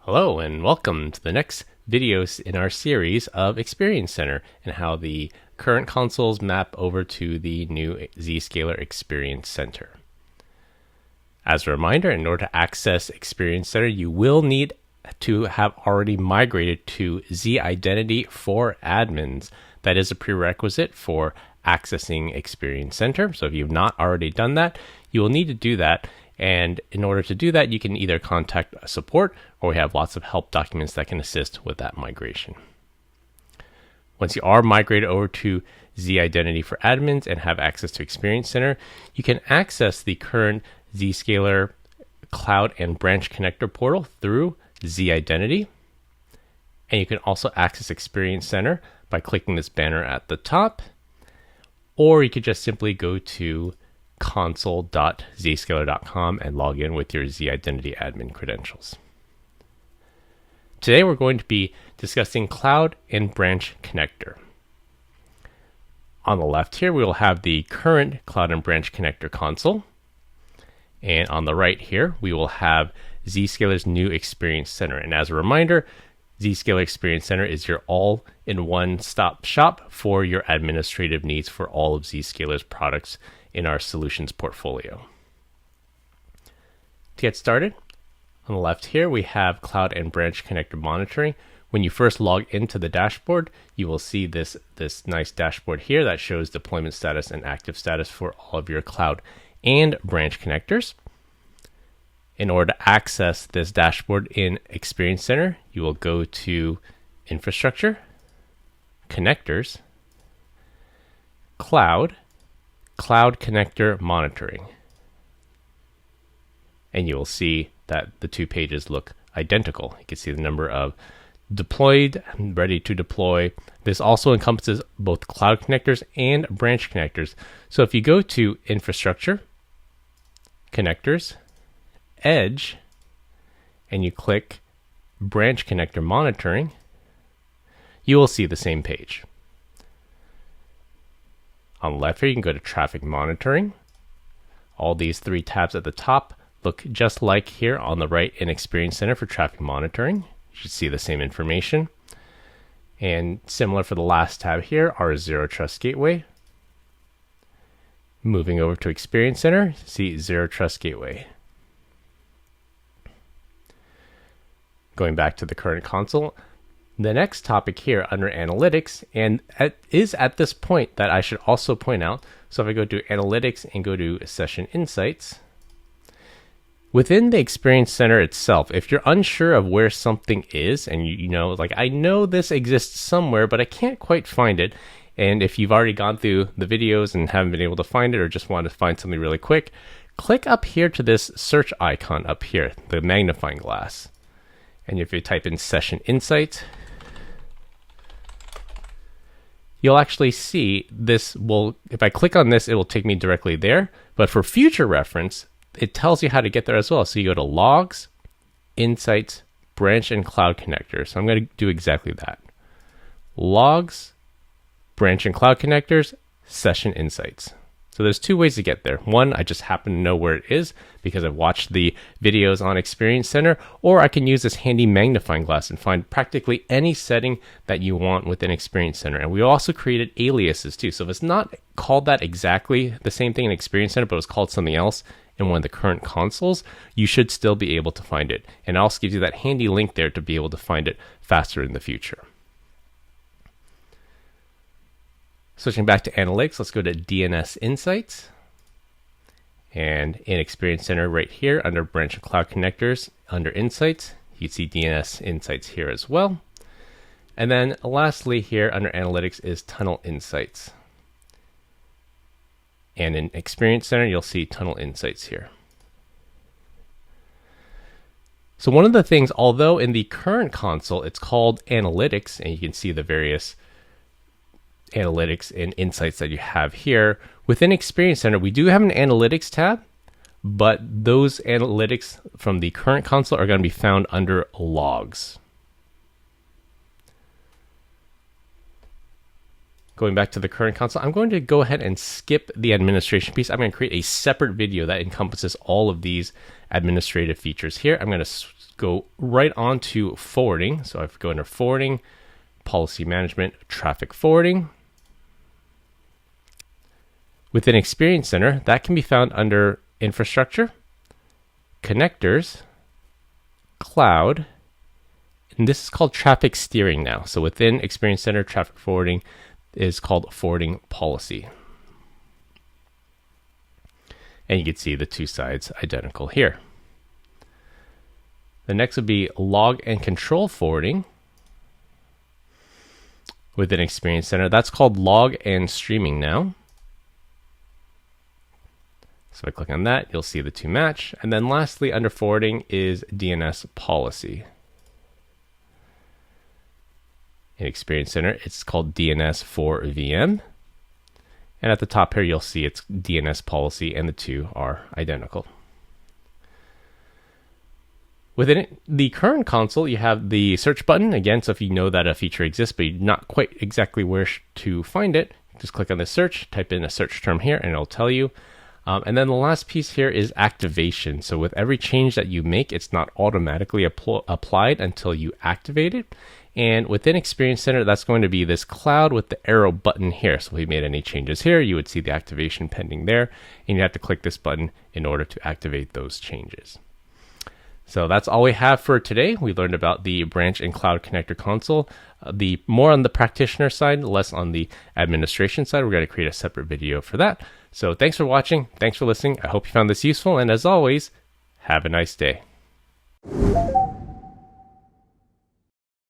Hello and welcome to the next videos in our series of Experience Center and how the current consoles map over to the new Zscaler Experience Center. As a reminder, in order to access Experience Center, you will need to have already migrated to Z-Identity for admins. That is a prerequisite for accessing Experience Center. So if you've not already done that, you will need to do that. And in order to do that, you can either contact support or we have lots of help documents that can assist with that migration. Once you are migrated over to Z-Identity for admins and have access to Experience Center, you can access the current Zscaler Cloud and Branch Connector portal through Z-Identity. And you can also access Experience Center by clicking this banner at the top, or you could just simply go to console.zscaler.com and log in with your Z-Identity admin credentials. Today we're going to be discussing Cloud and Branch Connector. On the left here, we will have the current Cloud and Branch Connector console. And on the right here, we will have Zscaler's new Experience Center. And as a reminder, Zscaler Experience Center is your all-in-one stop shop for your administrative needs for all of Zscaler's products in our solutions portfolio. To get started, on the left here, we have Cloud and Branch Connector monitoring. When you first log into the dashboard, you will see this nice dashboard here that shows deployment status and active status for all of your Cloud and Branch connectors. In order to access this dashboard in Experience Center, you will go to Infrastructure, Connectors, Cloud Connector Monitoring. And you will see that the two pages look identical. You can see the number of deployed and ready to deploy. This also encompasses both Cloud connectors and Branch connectors. So if you go to Infrastructure, Connectors, Edge, and you click Branch Connector Monitoring, you will see the same page. On the left here, you can go to Traffic Monitoring. All these three tabs at the top look just like here on the right in Experience Center for Traffic Monitoring. You should see the same information. And similar for the last tab here, our Zero Trust Gateway. Moving over to Experience Center, see Zero Trust Gateway. Going back to the current console, the next topic here under Analytics, and it is at this point that I should also point out, so if I go to Analytics and go to Session Insights, within the Experience Center itself, if you're unsure of where something is, and you know, like I know this exists somewhere, but I can't quite find it, and if you've already gone through the videos and haven't been able to find it or just want to find something really quick, click up here to this search icon up here, the magnifying glass. And if you type in Session Insights, you'll actually see this will, if I click on this, it will take me directly there. But for future reference, it tells you how to get there as well. So you go to Logs, Insights, Branch and Cloud Connectors. So I'm going to do exactly that. Logs, Branch and Cloud Connectors, Session Insights. So there's two ways to get there. One, I just happen to know where it is because I've watched the videos on Experience Center, or I can use this handy magnifying glass and find practically any setting that you want within Experience Center. And we also created aliases too. So if it's not called that exactly the same thing in Experience Center, but it's called something else in one of the current consoles, you should still be able to find it. And it also gives you that handy link there to be able to find it faster in the future. Switching back to Analytics, let's go to DNS Insights. And in Experience Center right here under Branch and Cloud Connectors, under Insights, you see DNS Insights here as well. And then lastly here under Analytics is Tunnel Insights. And in Experience Center, you'll see Tunnel Insights here. So one of the things, although in the current console, it's called Analytics, and you can see the various analytics and insights that you have here. Within Experience Center, we do have an Analytics tab, but those analytics from the current console are going to be found under Logs. going back to the current console, I'm going to go ahead and skip the administration piece. I'm going to create a separate video that encompasses all of these administrative features here. I'm going to go right on to forwarding. So I go under forwarding, policy management, traffic forwarding. Within Experience Center, that can be found under infrastructure, connectors, cloud, and this is called traffic steering now. So within Experience Center, traffic forwarding is called forwarding policy. And you can see the two sides identical here. The next would be log and control forwarding. Within Experience Center, that's called log and streaming now. So if I click on that, you'll see the two match. And then lastly, under forwarding is DNS policy. In Experience Center, it's called DNS for VM. And at the top here, you'll see it's DNS policy, and the two are identical. Within the current console, you have the search button. Again, so if you know that a feature exists, but you're not quite exactly where to find it, just click on the search, type in a search term here, and it'll tell you. And then the last piece here is activation. So with every change that you make, it's not automatically applied until you activate it. And within Experience Center, that's going to be this cloud with the arrow button here. So if we made any changes here, you would see the activation pending there. And you have to click this button in order to activate those changes. So that's all we have for today. We learned about the branch and cloud connector console. The more on the practitioner side, less on the administration side. We're going to create a separate video for that. So thanks for watching. Thanks for listening. I hope you found this useful. And as always, have a nice day.